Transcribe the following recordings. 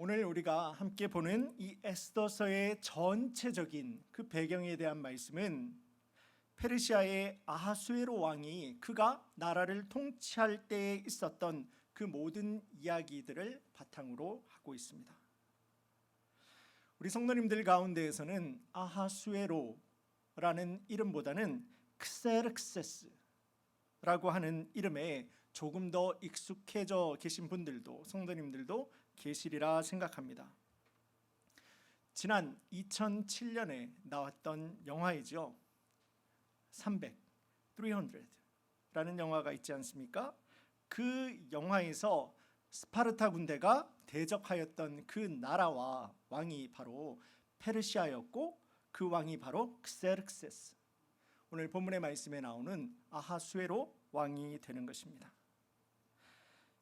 오늘 우리가 함께 보는 이 에스더서의 전체적인 그 배경에 대한 말씀은 페르시아의 아하수에로 왕이 그가 나라를 통치할 때에 있었던 그 모든 이야기들을 바탕으로 하고 있습니다. 우리 성도님들 가운데에서는 아하수에로라는 이름보다는 크세르크세스라고 하는 이름에 조금 더 익숙해져 계신 분들도 성도님들도 계시리라 생각합니다. 지난 2007년에 나왔던 영화이죠. 300라는 영화가 있지 않습니까? 그 영화에서 스파르타 군대가 대적하였던 그 나라와 왕이 바로 페르시아였고 그 왕이 바로 크세르크세스, 오늘 본문의 말씀에 나오는 아하수에로 왕이 되는 것입니다.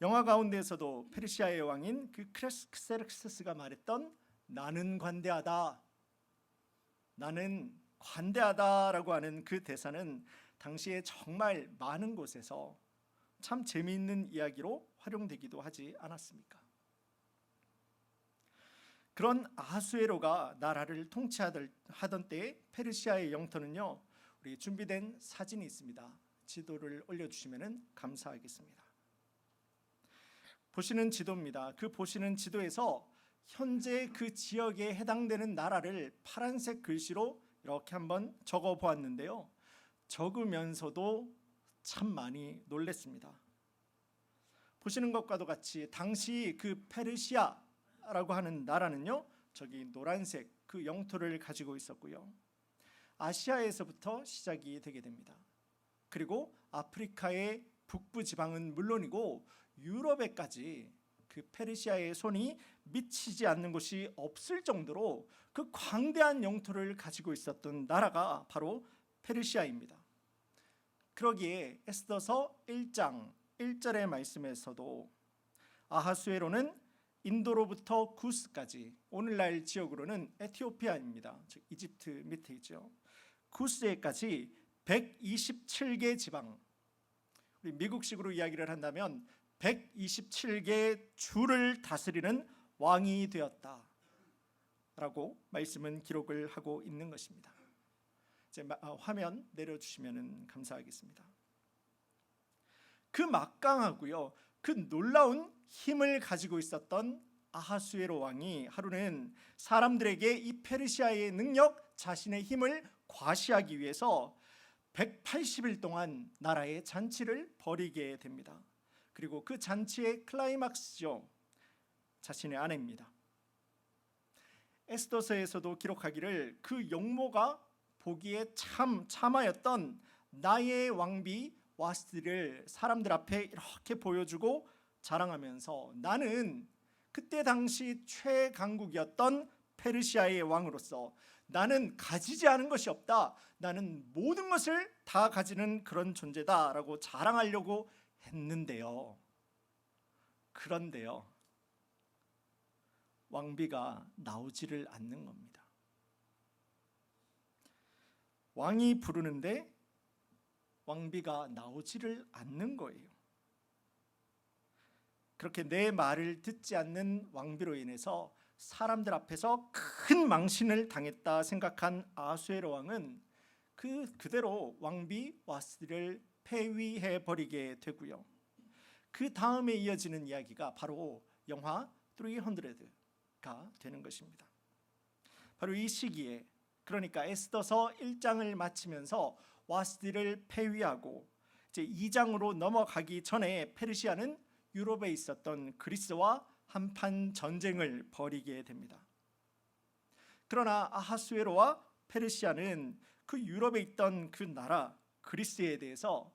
영화 가운데에서도 페르시아의 왕인 그 크세르크세스가 말했던 나는 관대하다라고 하는 그 대사는 당시에 정말 많은 곳에서 참 재미있는 이야기로 활용되기도 하지 않았습니까? 그런 아하수에로가 나라를 통치하던 때에 페르시아의 영토는요, 우리 준비된 사진이 있습니다. 지도를 올려주시면 감사하겠습니다. 보시는 지도입니다. 그 보시는 지도에서 현재 그 지역에 해당되는 나라를 파란색 글씨로 이렇게 한번 적어 보았는데요, 적으면서도 참 많이 놀랐습니다. 보시는 것과도 같이 당시 그 페르시아라고 하는 나라는요, 저기 노란색 그 영토를 가지고 있었고요, 아시아에서부터 시작이 되게 됩니다. 그리고 아프리카의 북부 지방은 물론이고 유럽에까지 그 페르시아의 손이 미치지 않는 곳이 없을 정도로 그 광대한 영토를 가지고 있었던 나라가 바로 페르시아입니다. 그러기에 에스더서 1장 1절의 말씀에서도 아하수에로는 인도로부터 구스까지, 오늘날 지역으로는 에티오피아입니다. 즉 이집트 밑에 있죠. 구스에까지 127개 지방, 우리 미국식으로 이야기를 한다면 127개 주를 다스리는 왕이 되었다라고 말씀은 기록을 하고 있는 것입니다. 이제 화면 내려주시면 감사하겠습니다. 그 막강하고요, 그 놀라운 힘을 가지고 있었던 아하수에로 왕이 하루는 사람들에게 이 페르시아의 능력, 자신의 힘을 과시하기 위해서 180일 동안 나라의 잔치를 벌이게 됩니다. 그리고 그 잔치의 클라이막스죠, 자신의 아내입니다. 에스더서에서도 기록하기를 그 용모가 보기에 참 참하였던 나의 왕비 와스티를 사람들 앞에 이렇게 보여주고 자랑하면서 나는 그때 당시 최강국이었던 페르시아의 왕으로서 나는 가지지 않은 것이 없다, 나는 모든 것을 다 가지는 그런 존재다라고 자랑하려고 했는데요, 그런데요, 왕비가 나오지를 않는 겁니다. 왕이 부르는데 왕비가 나오지를 않는 거예요. 그렇게 내 말을 듣지 않는 왕비로 인해서 사람들 앞에서 큰 망신을 당했다 생각한 아하수에로 왕은 그대로 왕비 와스티를 폐위해 버리게 되고요, 그 다음에 이어지는 이야기가 바로 영화 300가 되는 것입니다. 바로 이 시기에, 그러니까 에스더서 1장을 마치면서 와스티를 폐위하고 이제 2장으로 넘어가기 전에 페르시아는 유럽에 있었던 그리스와 한판 전쟁을 벌이게 됩니다. 그러나 아하수에로와 페르시아는 그 유럽에 있던 그 나라 그리스에 대해서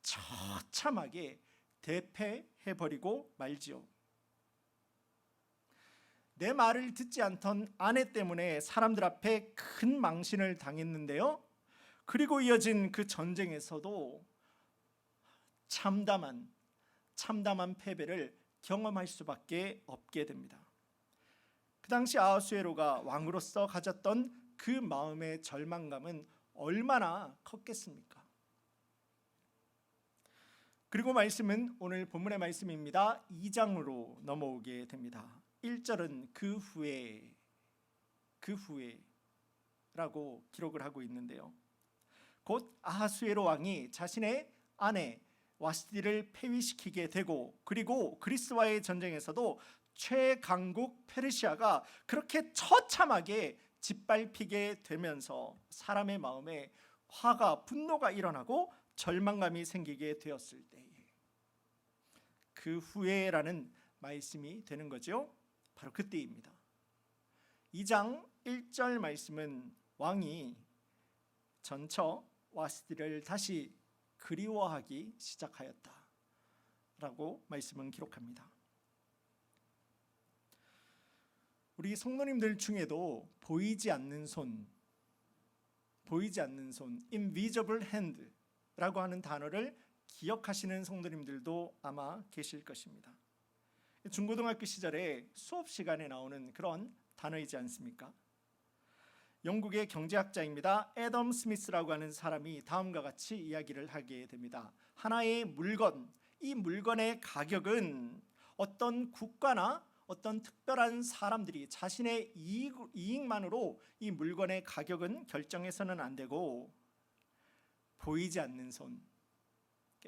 처참하게 대패해버리고 말지요. 내 말을 듣지 않던 아내 때문에 사람들 앞에 큰 망신을 당했는데요, 그리고 이어진 그 전쟁에서도 참담한 패배를 경험할 수밖에 없게 됩니다. 그 당시 아하수에로가 왕으로서 가졌던 그 마음의 절망감은 얼마나 컸겠습니까? 그리고 말씀은 오늘 본문의 말씀입니다. 2장으로 넘어오게 됩니다. 1절은 그 후에라고 기록을 하고 있는데요. 곧 아하수에로 왕이 자신의 아내 와스디를 폐위시키게 되고, 그리고 그리스와의 전쟁에서도 최강국 페르시아가 그렇게 처참하게 짓밟히게 되면서 사람의 마음에 화가, 분노가 일어나고 절망감이 생기게 되었을 때에 그 후에라는 말씀이 되는 거죠. 바로 그때입니다. 2장 1절 말씀은 왕이 전처 와스디를 다시 그리워하기 시작하였다라고 말씀은 기록합니다. 우리 성도님들 중에도 보이지 않는 손, invisible hand라고 하는 단어를 기억하시는 성도님들도 아마 계실 것입니다. 중고등학교 시절에 수업 시간에 나오는 그런 단어이지 않습니까? 영국의 경제학자입니다. 애덤 스미스라고 하는 사람이 다음과 같이 이야기를 하게 됩니다. 하나의 물건, 이 물건의 가격은 어떤 국가나 어떤 특별한 사람들이 자신의 이익만으로 이 물건의 가격은 결정해서는 안 되고, 보이지 않는 손,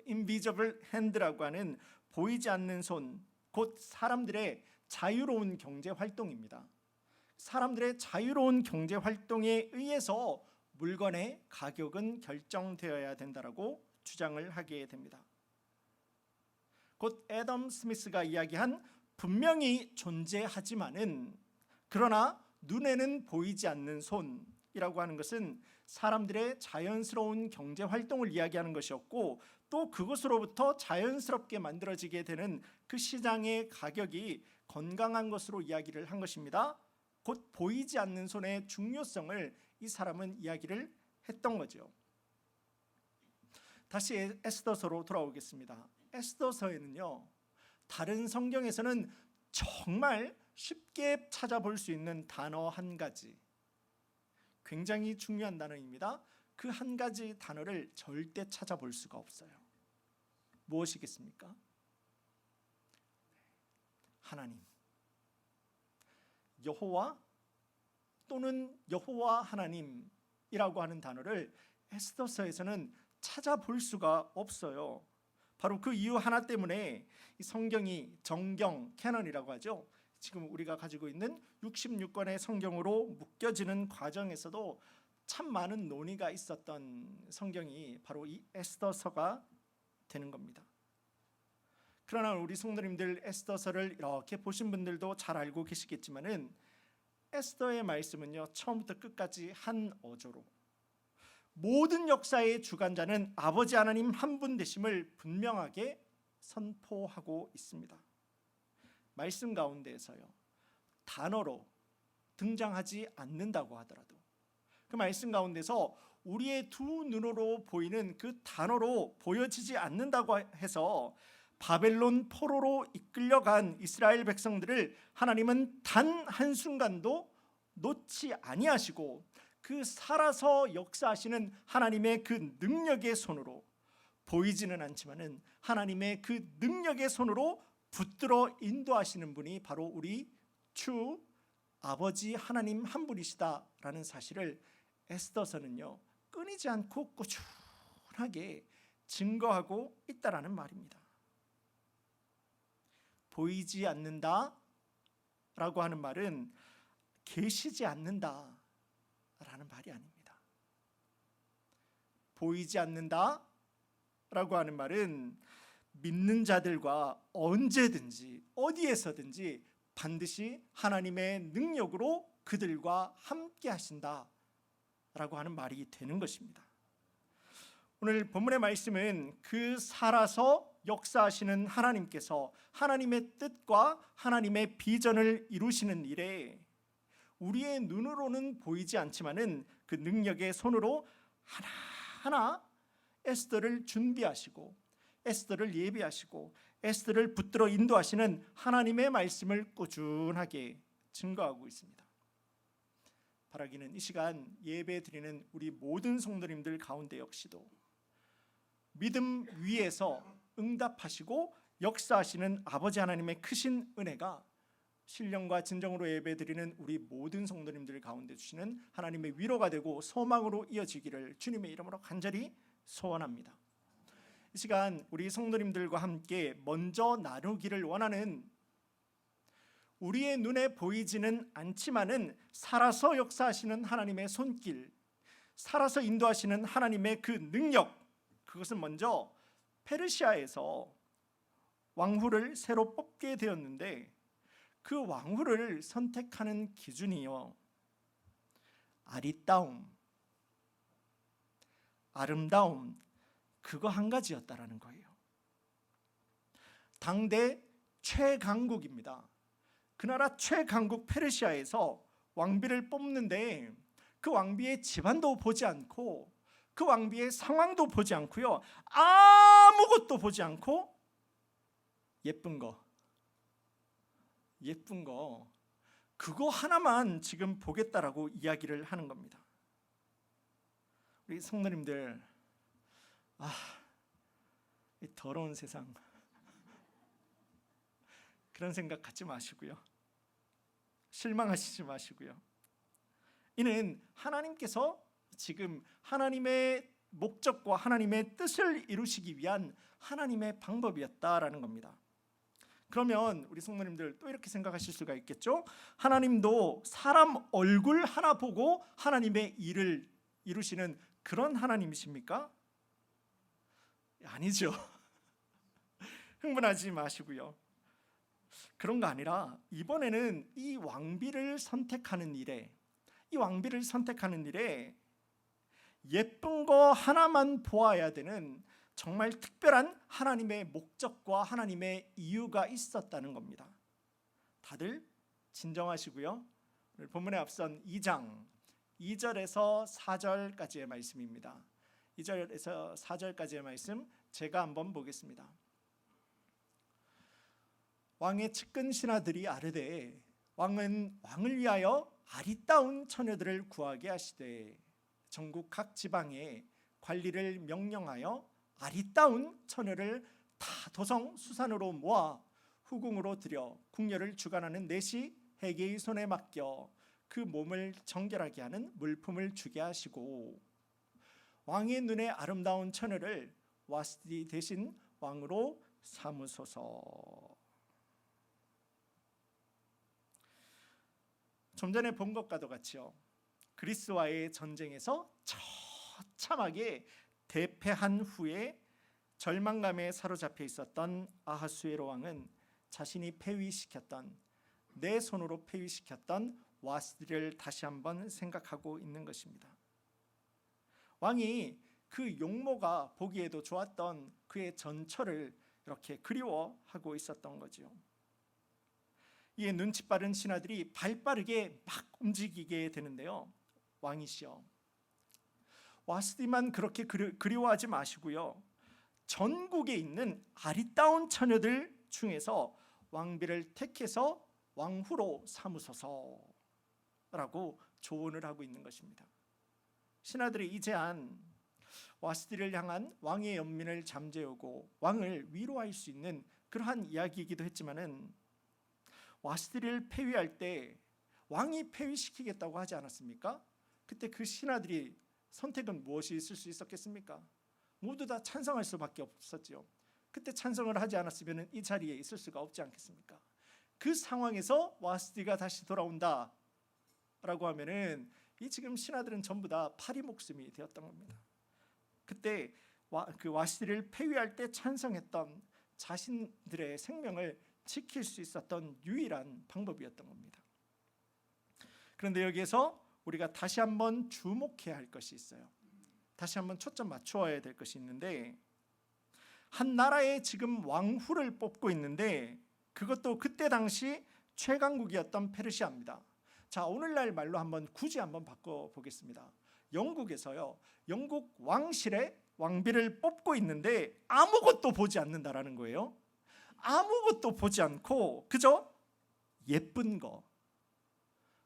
invisible hand라고 하는 보이지 않는 손, 곧 사람들의 자유로운 경제 활동입니다. 사람들의 자유로운 경제 활동에 의해서 물건의 가격은 결정되어야 된다라고 주장을 하게 됩니다. 곧 애덤 스미스가 이야기한 분명히 존재하지만은 그러나 눈에는 보이지 않는 손이라고 하는 것은 사람들의 자연스러운 경제 활동을 이야기하는 것이었고, 또 그것으로부터 자연스럽게 만들어지게 되는 그 시장의 가격이 건강한 것으로 이야기를 한 것입니다. 곧 보이지 않는 손의 중요성을 이 사람은 이야기를 했던 거죠. 다시 에스더서로 돌아오겠습니다. 에스더서에는요, 다른 성경에서는 정말 쉽게 찾아볼 수 있는 단어 한 가지, 굉장히 중요한 단어입니다. 그 한 가지 단어를 절대 찾아볼 수가 없어요. 무엇이겠습니까? 하나님, 여호와 또는 여호와 하나님이라고 하는 단어를 에스더서에서는 찾아볼 수가 없어요. 바로 그 이유 하나 때문에 이 성경이 정경, 캐넌이라고 하죠. 지금 우리가 가지고 있는 66권의 성경으로 묶여지는 과정에서도 참 많은 논의가 있었던 성경이 바로 이 에스더서가 되는 겁니다. 그러나 우리 성도님들 에스더서를 이렇게 보신 분들도 잘 알고 계시겠지만은 에스더의 말씀은요, 처음부터 끝까지 한 어조로 모든 역사의 주관자는 아버지 하나님 한 분 되심을 분명하게 선포하고 있습니다. 말씀 가운데에서요, 단어로 등장하지 않는다고 하더라도 그 말씀 가운데서 우리의 두 눈으로 보이는 그 단어로 보여지지 않는다고 해서 바벨론 포로로 이끌려간 이스라엘 백성들을 하나님은 단 한순간도 놓지 아니하시고 그 살아서 역사하시는 하나님의 그 능력의 손으로, 보이지는 않지만은 하나님의 그 능력의 손으로 붙들어 인도하시는 분이 바로 우리 주 아버지 하나님 한 분이시다라는 사실을 에스더서는요, 끊이지 않고 꾸준하게 증거하고 있다라는 말입니다. 보이지 않는다 라고 하는 말은 계시지 않는다 라는 말이 아닙니다. 보이지 않는다 라고 하는 말은 믿는 자들과 언제든지 어디에서든지 반드시 하나님의 능력으로 그들과 함께 하신다 라고 하는 말이 되는 것입니다. 오늘 본문의 말씀은 그 살아서 역사하시는 하나님께서 하나님의 뜻과 하나님의 비전을 이루시는 일에 우리의 눈으로는 보이지 않지만은 그 능력의 손으로 하나하나 에스더를 준비하시고 에스더를 예비하시고 에스더를 붙들어 인도하시는 하나님의 말씀을 꾸준하게 증거하고 있습니다. 바라기는 이 시간 예배 드리는 우리 모든 성도님들 가운데 역시도 믿음 위에서 응답하시고 역사하시는 아버지 하나님의 크신 은혜가 신령과 진정으로 예배드리는 우리 모든 성도님들 가운데 주시는 하나님의 위로가 되고 소망으로 이어지기를 주님의 이름으로 간절히 소원합니다. 이 시간 우리 성도님들과 함께 먼저 나누기를 원하는, 우리의 눈에 보이지는 않지만은 살아서 역사하시는 하나님의 손길, 살아서 인도하시는 하나님의 그 능력, 그것은 먼저 페르시아에서 왕후를 새로 뽑게 되었는데 그 왕후를 선택하는 기준이요, 아리따움, 아름다움, 그거 한 가지였다라는 거예요. 당대 최강국입니다. 그 나라 최강국 페르시아에서 왕비를 뽑는데 그 왕비의 집안도 보지 않고 그 왕비의 상황도 보지 않고요, 아무것도 보지 않고 예쁜 거 그거 하나만 지금 보겠다라고 이야기를 하는 겁니다. 우리 성도님들, 이 더러운 세상, 그런 생각 갖지 마시고요, 실망하시지 마시고요. 이는 하나님께서 지금 하나님의 목적과 하나님의 뜻을 이루시기 위한 하나님의 방법이었다라는 겁니다. 그러면 우리 성도님들 또 이렇게 생각하실 수가 있겠죠? 하나님도 사람 얼굴 하나 보고 하나님의 일을 이루시는 그런 하나님이십니까? 아니죠. 흥분하지 마시고요. 그런 거 아니라 이번에는 이 왕비를 선택하는 일에 예쁜 거 하나만 보아야 되는 정말 특별한 하나님의 목적과 하나님의 이유가 있었다는 겁니다. 다들 진정하시고요. 오늘 본문에 앞선 2장 2절에서 4절까지의 말씀입니다. 2절에서 4절까지의 말씀 제가 한번 보겠습니다. 왕의 측근 신하들이 아뢰되 왕은 왕을 위하여 아리따운 처녀들을 구하게 하시되 전국 각 지방에 관리를 명령하여 아리따운 처녀를 다 도성 수산으로 모아 후궁으로 들여 궁녀를 주관하는 넷이 해계의 손에 맡겨 그 몸을 정결하게 하는 물품을 주게 하시고 왕의 눈에 아름다운 처녀를 와스디 대신 왕으로 삼으소서. 좀 전에 본 것과도 같이요, 그리스와의 전쟁에서 처참하게 대패한 후에 절망감에 사로잡혀 있었던 아하수에로 왕은 자신이 폐위시켰던, 내 손으로 폐위시켰던 와스디를 다시 한번 생각하고 있는 것입니다. 왕이 그 용모가 보기에도 좋았던 그의 전처를 이렇게 그리워하고 있었던 거지요. 이에 눈치 빠른 신하들이 발빠르게 막 움직이게 되는데요, 왕이시여, 와스디만 그렇게 그리워하지 마시고요, 전국에 있는 아리따운 처녀들 중에서 왕비를 택해서 왕후로 삼으소서라고 조언을 하고 있는 것입니다. 신하들이 이제한 와스디를 향한 왕의 연민을 잠재우고 왕을 위로할 수 있는 그러한 이야기이기도 했지만은, 와스디를 폐위할 때 왕이 폐위시키겠다고 하지 않았습니까? 그때 그 신하들이 선택은 무엇이 있을 수 있었겠습니까? 모두 다 찬성할 수밖에 없었지요. 그때 찬성을 하지 않았으면 이 자리에 있을 수가 없지 않겠습니까? 그 상황에서 와스디가 다시 돌아온다 라고 하면은 이 지금 신하들은 전부 다 파리 목숨이 되었던 겁니다. 그때 그 와스디를 폐위할 때 찬성했던 자신들의 생명을 지킬 수 있었던 유일한 방법이었던 겁니다. 그런데 여기에서 우리가 다시 한번 주목해야 할 것이 있어요. 다시 한번 초점 맞추어야 될 것이 있는데, 한 나라에 지금 왕후를 뽑고 있는데 그것도 그때 당시 최강국이었던 페르시아입니다. 자, 오늘날 말로 한번 굳이 한번 바꿔보겠습니다. 영국에서요, 영국 왕실에 왕비를 뽑고 있는데 아무것도 보지 않는다라는 거예요. 아무것도 보지 않고 그저 예쁜 거,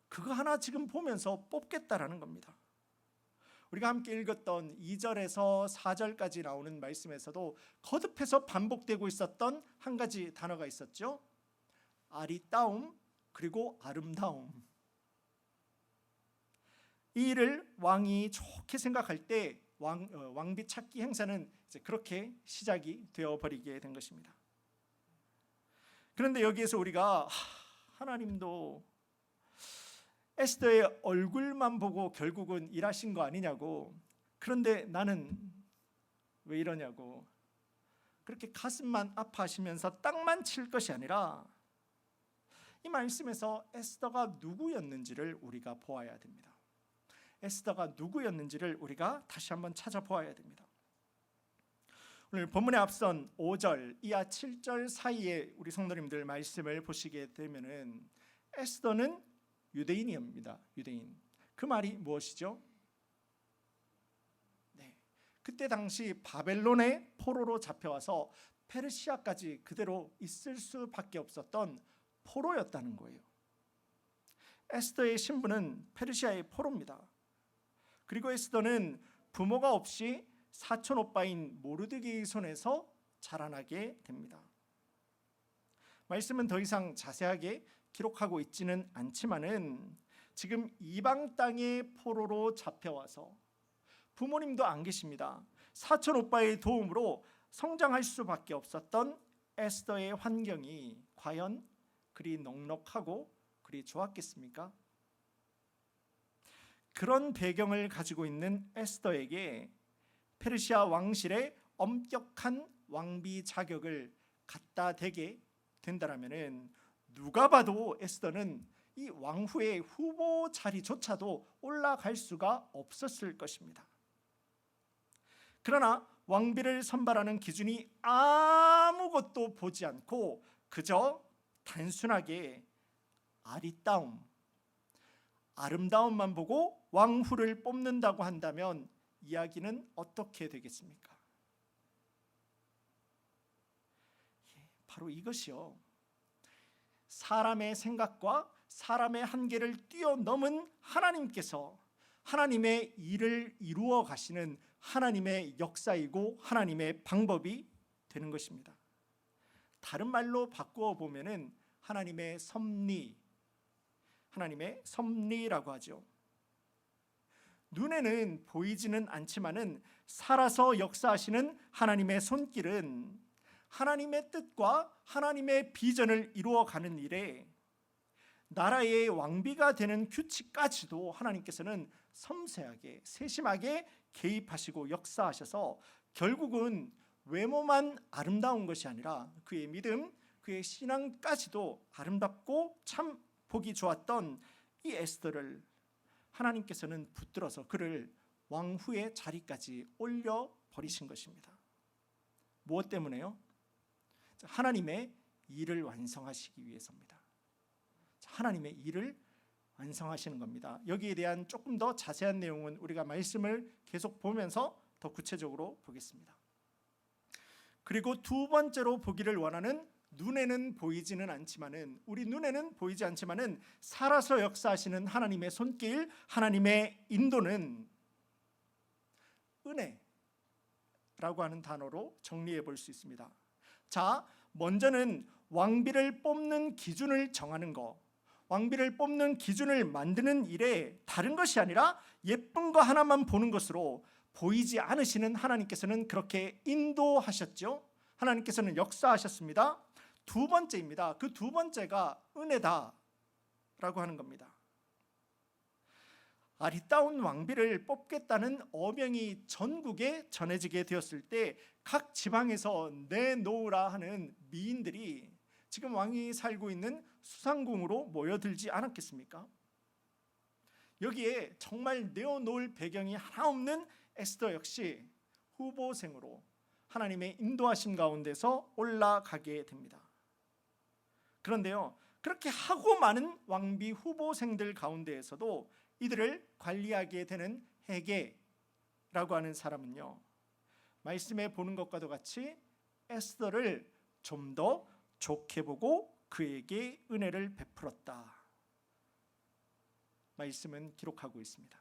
그거 하나 지금 보면서 뽑겠다라는 겁니다. 우리가 함께 읽었던 2절에서 4절까지 나오는 말씀에서도 거듭해서 반복되고 있었던 한 가지 단어가 있었죠. 아리따움, 그리고 아름다움. 이 일을 왕이 좋게 생각할 때 왕비 찾기 행사는 이제 그렇게 시작이 되어버리게 된 것입니다. 그런데 여기에서 우리가 하나님도 에스더의 얼굴만 보고 결국은 일하신 거 아니냐고, 그런데 나는 왜 이러냐고, 그렇게 가슴만 아파하시면서 땅만 칠 것이 아니라 이 말씀에서 에스더가 누구였는지를 우리가 보아야 됩니다. 에스더가 누구였는지를 우리가 다시 한번 찾아보아야 됩니다. 오늘 본문에 앞선 5절 이하 7절 사이에 우리 성도님들 말씀을 보시게 되면은 에스더는 유대인입니다. 유대인. 그 말이 무엇이죠? 네, 그때 당시 바벨론의 포로로 잡혀와서 페르시아까지 그대로 있을 수밖에 없었던 포로였다는 거예요. 에스더의 신부는 페르시아의 포로입니다. 그리고 에스더는 부모가 없이 사촌 오빠인 모르드게의 손에서 자라나게 됩니다. 말씀은 더 이상 자세하게 기록하고 있지는 않지만은 지금 이방 땅의 포로로 잡혀와서 부모님도 안 계십니다. 사촌 오빠의 도움으로 성장할 수밖에 없었던 에스더의 환경이 과연 그리 넉넉하고 그리 좋았겠습니까? 그런 배경을 가지고 있는 에스더에게 페르시아 왕실의 엄격한 왕비 자격을 갖다 대게 된다라면은 누가 봐도 에스더는 이 왕후의 후보 자리조차도 올라갈 수가 없었을 것입니다. 그러나 왕비를 선발하는 기준이 아무것도 보지 않고 그저 단순하게 아름다움만 보고 왕후를 뽑는다고 한다면 이야기는 어떻게 되겠습니까? 바로 이것이요, 사람의 생각과 사람의 한계를 뛰어넘은 하나님께서 하나님의 일을 이루어 가시는 하나님의 역사이고 하나님의 방법이 되는 것입니다. 다른 말로 바꾸어 보면은 하나님의 섭리라고 하죠. 눈에는 보이지는 않지만은 살아서 역사하시는 하나님의 손길은 하나님의 뜻과 하나님의 비전을 이루어가는 일에 나라의 왕비가 되는 규칙까지도 하나님께서는 섬세하게 세심하게 개입하시고 역사하셔서 결국은 외모만 아름다운 것이 아니라 그의 믿음, 그의 신앙까지도 아름답고 참 보기 좋았던 이 에스더를 하나님께서는 붙들어서 그를 왕후의 자리까지 올려버리신 것입니다. 무엇 때문에요? 하나님의 일을 완성하시기 위해서입니다. 하나님의 일을 완성하시는 겁니다. 여기에 대한 조금 더 자세한 내용은 우리가 말씀을 계속 보면서 더 구체적으로 보겠습니다. 그리고 두 번째로 보기를 원하는 눈에는 보이지는 않지만은 우리 눈에는 보이지 않지만은 살아서 역사하시는 하나님의 손길, 하나님의 인도는 은혜라고 하는 단어로 정리해 볼 수 있습니다. 자, 먼저는 왕비를 뽑는 기준을 정하는 거, 왕비를 뽑는 기준을 만드는 일에 다른 것이 아니라 예쁜 거 하나만 보는 것으로 보이지 않으시는 하나님께서는 그렇게 인도하셨죠. 하나님께서는 역사하셨습니다. 두 번째입니다. 그 두 번째가 은혜다라고 하는 겁니다. 아리따운 왕비를 뽑겠다는 어명이 전국에 전해지게 되었을 때 각 지방에서 내놓으라 하는 미인들이 지금 왕이 살고 있는 수상궁으로 모여들지 않았겠습니까? 여기에 정말 내어놓을 배경이 하나 없는 에스더 역시 후보생으로 하나님의 인도하심 가운데서 올라가게 됩니다. 그런데요, 그렇게 하고 많은 왕비 후보생들 가운데에서도 이들을 관리하게 되는 헤게라고 하는 사람은요, 말씀에 보는 것과도 같이 에스더를 좀 더 좋게 보고 그에게 은혜를 베풀었다. 말씀은 기록하고 있습니다.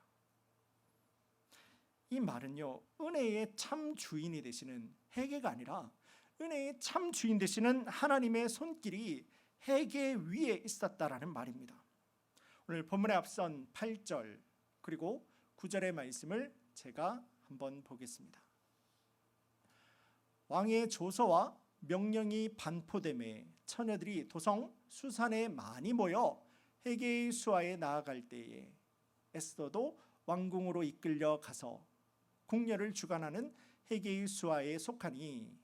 이 말은요, 은혜의 참 주인이 되시는 헤게가 아니라 은혜의 참 주인 되시는 하나님의 손길이 해계 위에 있었다라는 말입니다. 오늘 본문에 앞선 8절 그리고 9절의 말씀을 제가 한번 보겠습니다. 왕의 조서와 명령이 반포됨에 처녀들이 도성 수산에 많이 모여 해계의 수하에 나아갈 때에 에스더도 왕궁으로 이끌려 가서 궁녀를 주관하는 해계의 수하에 속하니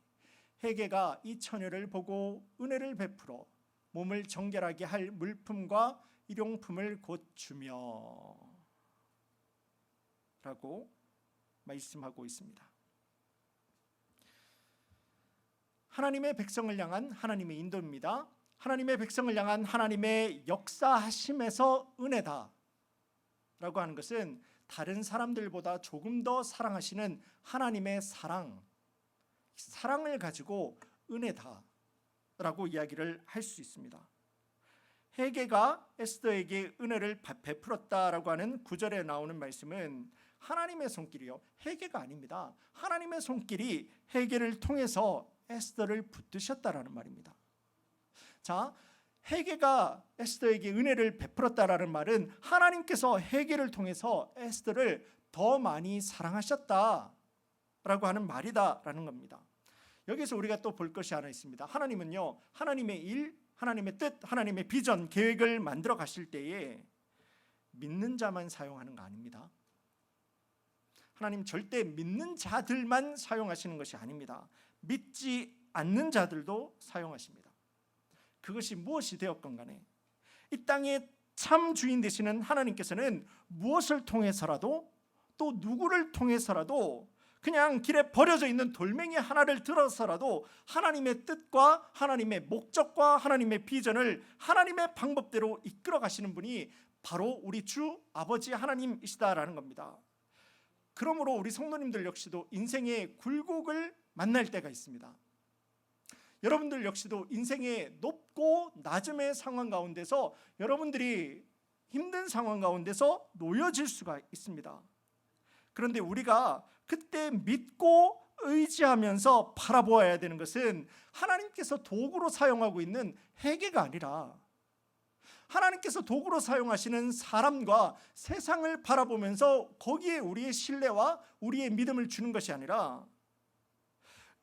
해계가 이 처녀를 보고 은혜를 베풀어 몸을 정결하게 할 물품과 일용품을 곧 주며 라고 말씀하고 있습니다. 하나님의 백성을 향한 하나님의 인도입니다. 하나님의 백성을 향한 하나님의 역사하심에서 은혜다 라고 하는 것은 다른 사람들보다 조금 더 사랑하시는 하나님의 사랑을 가지고 은혜다 라고 이야기를 할 수 있습니다. 해계가 에스더에게 은혜를 베풀었다라고 하는 9절에 나오는 말씀은 하나님의 손길이요, 해계가 아닙니다. 하나님의 손길이 해계를 통해서 에스더를 붙드셨다라는 말입니다. 자, 해계가 에스더에게 은혜를 베풀었다라는 말은 하나님께서 해계를 통해서 에스더를 더 많이 사랑하셨다라고 하는 말이다라는 겁니다. 여기서 우리가 또 볼 것이 하나 있습니다. 하나님은요, 하나님의 일, 하나님의 뜻, 하나님의 비전, 계획을 만들어 가실 때에 믿는 자만 사용하는 거 아닙니다. 하나님 절대 믿는 자들만 사용하시는 것이 아닙니다. 믿지 않는 자들도 사용하십니다. 그것이 무엇이 되었건 간에 이 땅의 참 주인 되시는 하나님께서는 무엇을 통해서라도 또 누구를 통해서라도 그냥 길에 버려져 있는 돌멩이 하나를 들어서라도 하나님의 뜻과 하나님의 목적과 하나님의 비전을 하나님의 방법대로 이끌어 가시는 분이 바로 우리 주 아버지 하나님이시다라는 겁니다. 그러므로 우리 성도님들 역시도 인생의 굴곡을 만날 때가 있습니다. 여러분들 역시도 인생의 높고 낮음의 상황 가운데서 여러분들이 힘든 상황 가운데서 놓여질 수가 있습니다. 그런데 우리가 그때 믿고 의지하면서 바라보아야 되는 것은 하나님께서 도구로 사용하고 있는 해계가 아니라 하나님께서 도구로 사용하시는 사람과 세상을 바라보면서 거기에 우리의 신뢰와 우리의 믿음을 주는 것이 아니라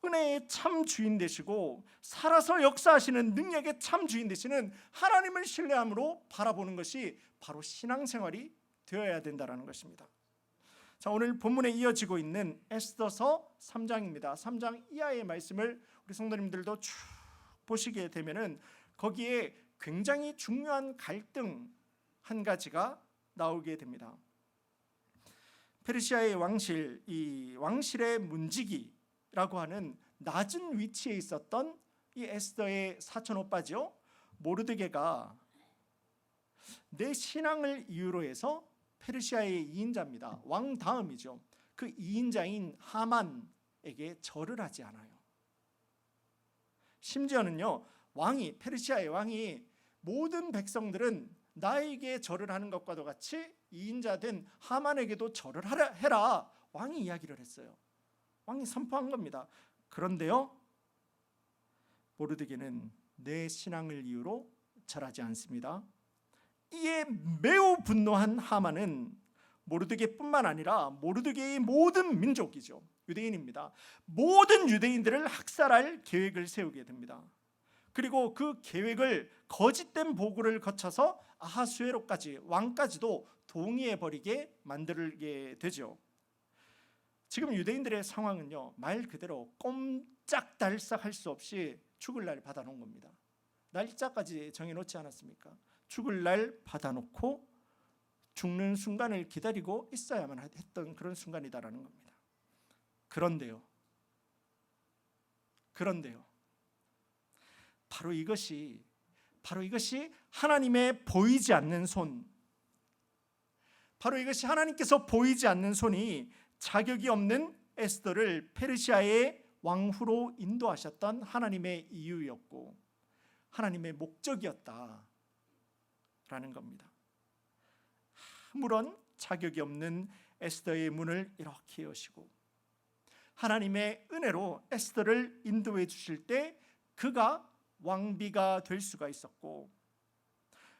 은혜의 참 주인 되시고 살아서 역사하시는 능력의 참 주인 되시는 하나님을 신뢰함으로 바라보는 것이 바로 신앙생활이 되어야 된다는 것입니다. 자, 오늘 본문에 이어지고 있는 에스더서 3장입니다. 3장 이하의 말씀을 우리 성도님들도 쭉 보시게 되면은 거기에 굉장히 중요한 갈등 한 가지가 나오게 됩니다. 페르시아의 왕실, 이 왕실의 문지기라고 하는 낮은 위치에 있었던 이 에스더의 사촌 오빠죠, 모르드게가 내 신앙을 이유로 해서 페르시아의 2인자입니다. 왕 다음이죠. 그 2인자인 하만에게 절을 하지 않아요. 심지어는요, 페르시아의 왕이 모든 백성들은 나에게 절을 하는 것과도 같이 2인자 된 하만에게도 절을 해라, 왕이 이야기를 했어요. 왕이 선포한 겁니다. 그런데요, 모르드게는 내 신앙을 이유로 절하지 않습니다. 이에 매우 분노한 하만은 모르드게뿐만 아니라 모르드게의 모든 민족이죠, 유대인입니다. 모든 유대인들을 학살할 계획을 세우게 됩니다. 그리고 그 계획을 거짓된 보고를 거쳐서 아하수에로까지, 왕까지도 동의해버리게 만들게 되죠. 지금 유대인들의 상황은요, 말 그대로 꼼짝달싹할 수 없이 죽을 날 받아놓은 겁니다. 날짜까지 정해놓지 않았습니까? 죽을 날 받아놓고 죽는 순간을 기다리고 있어야만 했던 그런 순간이다라는 겁니다. 그런데요, 바로 이것이 하나님의 보이지 않는 손, 바로 이것이 하나님께서 보이지 않는 손이 자격이 없는 에스더를 페르시아의 왕후로 인도하셨던 하나님의 이유였고 하나님의 목적이었다라는 겁니다. 아무런 자격이 없는 에스더의 문을 이렇게 여시고 하나님의 은혜로 에스더를 인도해 주실 때 그가 왕비가 될 수가 있었고,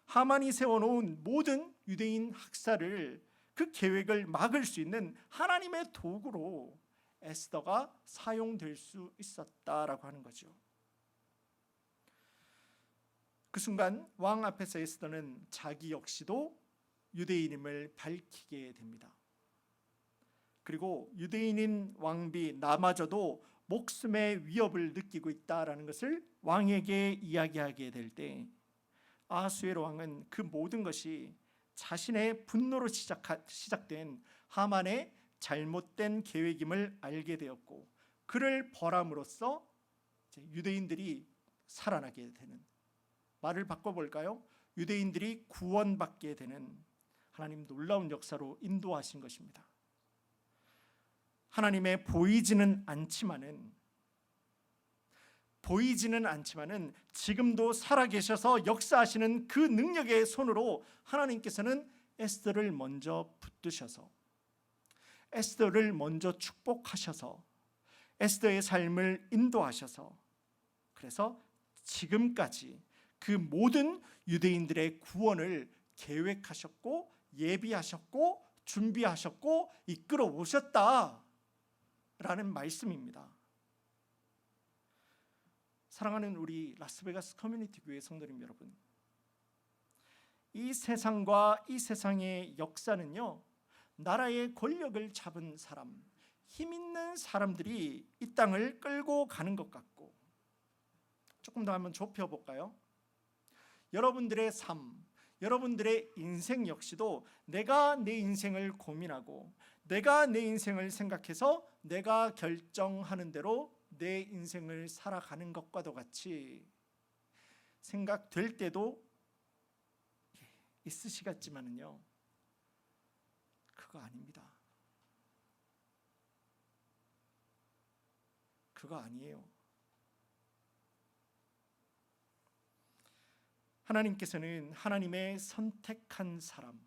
하만이 세워놓은 모든 유대인 학살을, 그 계획을 막을 수 있는 하나님의 도구로 에스더가 사용될 수 있었다라고 하는 거죠. 그 순간 왕 앞에서 에스더는 자기 역시도 유대인임을 밝히게 됩니다. 그리고 유대인인 왕비 나마저도 목숨의 위협을 느끼고 있다라는 것을 왕에게 이야기하게 될 때, 아하수에로 왕은 그 모든 것이 자신의 분노로 시작된 하만의 잘못된 계획임을 알게 되었고, 그를 벌함으로써 유대인들이 살아나게 되는, 말을 바꿔볼까요? 유대인들이 구원받게 되는 하나님 놀라운 역사로 인도하신 것입니다. 하나님의 보이지는 않지만은 지금도 살아계셔서 역사하시는 그 능력의 손으로 하나님께서는 에스더를 먼저 붙드셔서, 에스더를 먼저 축복하셔서, 에스더의 삶을 인도하셔서, 그래서 지금까지 그 모든 유대인들의 구원을 계획하셨고 예비하셨고 준비하셨고 이끌어 오셨다라는 말씀입니다. 사랑하는 우리 라스베가스 커뮤니티 교회 성도님 여러분, 이 세상과 이 세상의 역사는요, 나라의 권력을 잡은 사람, 힘 있는 사람들이 이 땅을 끌고 가는 것 같고, 조금 더 한번 좁혀볼까요? 여러분들의 삶, 여러분들의 인생 역시도 내가 내 인생을 고민하고 내가 내 인생을 생각해서 내가 결정하는 대로 내 인생을 살아가는 것과도 같이 생각될 때도 있으시겠지만은요, 그거 아닙니다. 그거 아니에요. 하나님께서는 하나님의 선택한 사람,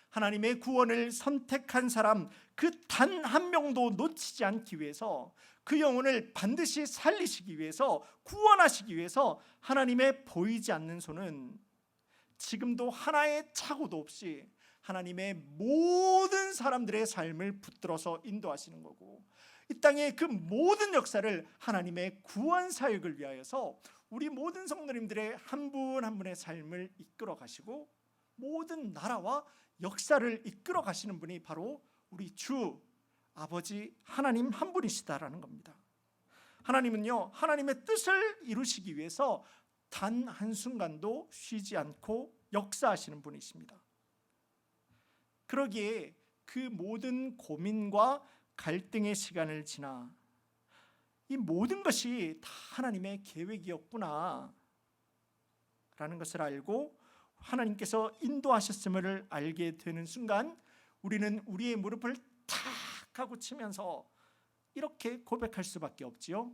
하나님의 구원을 선택한 사람, 그 단 한 명도 놓치지 않기 위해서, 그 영혼을 반드시 살리시기 위해서, 구원하시기 위해서 하나님의 보이지 않는 손은 지금도 하나의 착오도 없이 하나님의 모든 사람들의 삶을 붙들어서 인도하시는 거고, 이 땅의 그 모든 역사를 하나님의 구원 사역을 위하여서 우리 모든 성도님들의 한 분 한 분의 삶을 이끌어 가시고 모든 나라와 역사를 이끌어 가시는 분이 바로 우리 주 아버지 하나님 한 분이시다라는 겁니다. 하나님은요, 하나님의 뜻을 이루시기 위해서 단 한순간도 쉬지 않고 역사하시는 분이십니다. 그러기에 그 모든 고민과 갈등의 시간을 지나 이 모든 것이 다 하나님의 계획이었구나 라는 것을 알고 하나님께서 인도하셨음을 알게 되는 순간, 우리는 우리의 무릎을 탁 하고 치면서 이렇게 고백할 수밖에 없지요.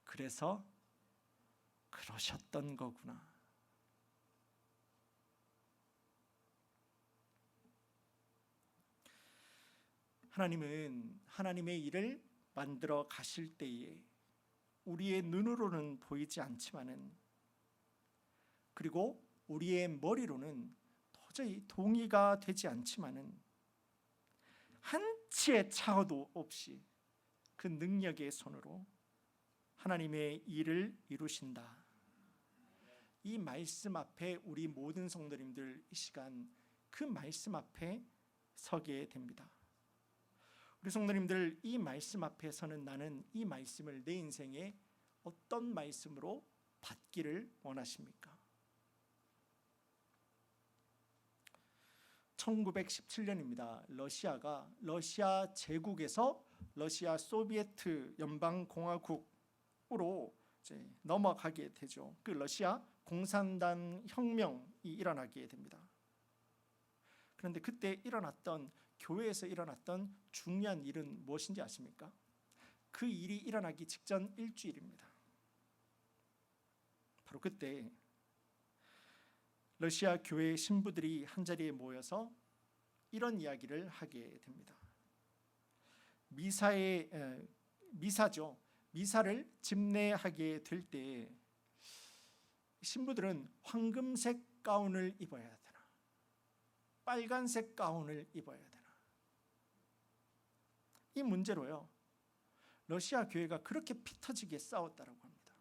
그래서 그러셨던 거구나. 하나님은 하나님의 일을 만들어 가실 때에 우리의 눈으로는 보이지 않지만은, 그리고 우리의 머리로는 도저히 동의가 되지 않지만은, 한치의 차허도 없이 그 능력의 손으로 하나님의 일을 이루신다. 이 말씀 앞에 우리 모든 성도님들 이 시간 그 말씀 앞에 서게 됩니다. 우리 성도님들, 이 말씀 앞에 서는 나는 이 말씀을 내 인생에 어떤 말씀으로 받기를 원하십니까? 1917년입니다. 러시아 제국에서 러시아 소비에트 연방공화국으로 이제 넘어가게 되죠. 그 러시아 공산당 혁명이 일어나게 됩니다. 그런데 그때 교회에서 일어났던 중요한 일은 무엇인지 아십니까? 그 일이 일어나기 직전 일주일입니다. 바로 그때 러시아 교회 신부들이 한자리에 모여서 이런 이야기를 하게 됩니다. 미사죠. 미사를 집례하게 될 때 신부들은 황금색 가운을 입어야 되나, 빨간색 가운을 입어야 되나, 이 문제로요 러시아 교회가 그렇게 피 터지게 싸웠다라고 합니다.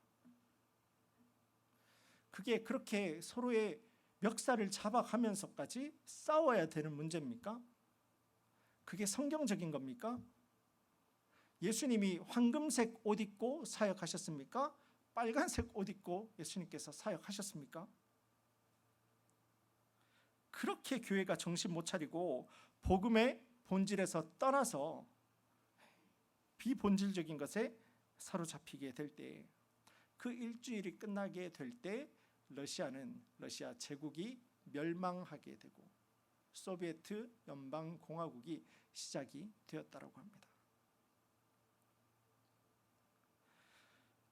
그게 그렇게 서로의 멱살을 잡아가면서까지 싸워야 되는 문제입니까? 그게 성경적인 겁니까? 예수님이 황금색 옷 입고 사역하셨습니까? 빨간색 옷 입고 예수님께서 사역하셨습니까? 그렇게 교회가 정신 못 차리고 복음의 본질에서 떠나서 비본질적인 것에 사로잡히게 될 때, 그 일주일이 끝나게 될 때 러시아 제국이 멸망하게 되고 소비에트 연방공화국이 시작이 되었다고 합니다.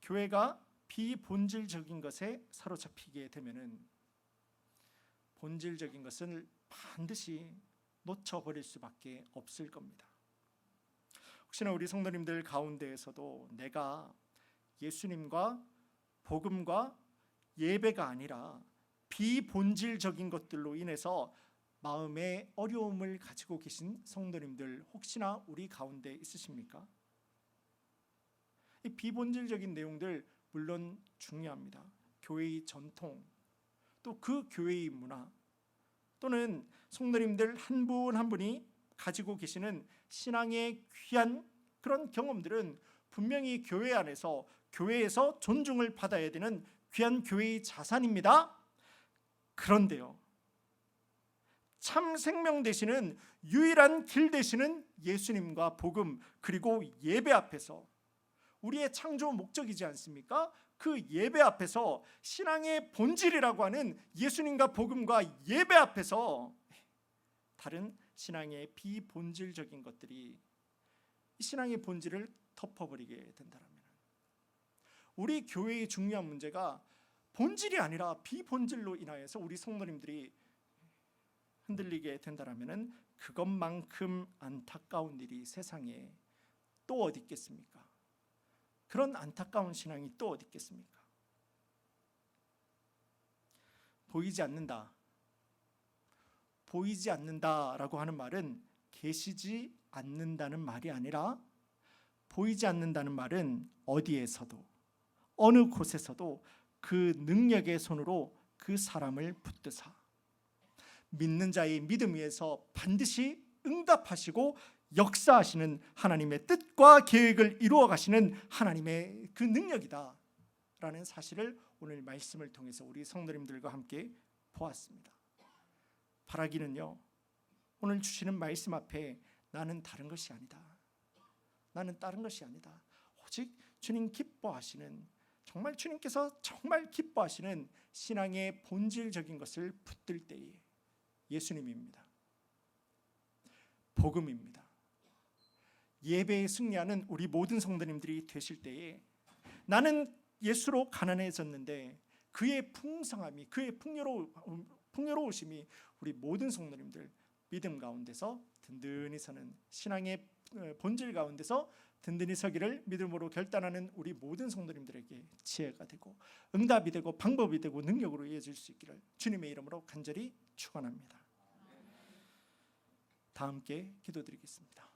교회가 비본질적인 것에 사로잡히게 되면은 본질적인 것을 반드시 놓쳐버릴 수밖에 없을 겁니다. 혹시나 우리 성도님들 가운데에서도 내가 예수님과 복음과 예배가 아니라 비본질적인 것들로 인해서 마음의 어려움을 가지고 계신 성도님들 혹시나 우리 가운데 있으십니까? 이 비본질적인 내용들 물론 중요합니다. 교회의 전통, 또 그 교회의 문화, 또는 성도님들 한 분 한 분이 가지고 계시는 신앙의 귀한 그런 경험들은 분명히 교회 안에서, 교회에서 존중을 받아야 되는 귀한 교회의 자산입니다. 그런데요, 참 생명 되시는 유일한 길 되시는 예수님과 복음, 그리고 예배 앞에서, 우리의 창조 목적이지 않습니까? 그 예배 앞에서, 신앙의 본질이라고 하는 예수님과 복음과 예배 앞에서 다른 신앙의 비본질적인 것들이 이 신앙의 본질을 덮어버리게 된다면, 우리 교회의 중요한 문제가 본질이 아니라 비본질로 인하여서 우리 성도님들이 흔들리게 된다면 그것만큼 안타까운 일이 세상에 또 어디 있겠습니까? 그런 안타까운 신앙이 또 어디 있겠습니까? 보이지 않는다라고 하는 말은 계시지 않는다는 말이 아니라, 보이지 않는다는 말은 어디에서도 어느 곳에서도 그 능력의 손으로 그 사람을 붙드사 믿는 자의 믿음 위에서 반드시 응답하시고 역사하시는 하나님의 뜻과 계획을 이루어 가시는 하나님의 그 능력이다 라는 사실을 오늘 말씀을 통해서 우리 성도님들과 함께 보았습니다. 바라기는요, 오늘 주시는 말씀 앞에 나는 다른 것이 아니다, 나는 다른 것이 아니다, 오직 주님 기뻐하시는, 정말 주님께서 정말 기뻐하시는 신앙의 본질적인 것을 붙들 때에 예수님입니다. 복음입니다. 예배에 승리하는 우리 모든 성도님들이 되실 때에, 나는 예수로 가난해졌는데 그의 풍성함이, 그의 풍요로우심이 우리 모든 성도님들 믿음 가운데서 든든히 서는, 신앙의 본질 가운데서 든든히 서기를 믿음으로 결단하는 우리 모든 성도님들에게 지혜가 되고 응답이 되고 방법이 되고 능력으로 이어질 수 있기를 주님의 이름으로 간절히 축원합니다. 다 함께 기도드리겠습니다.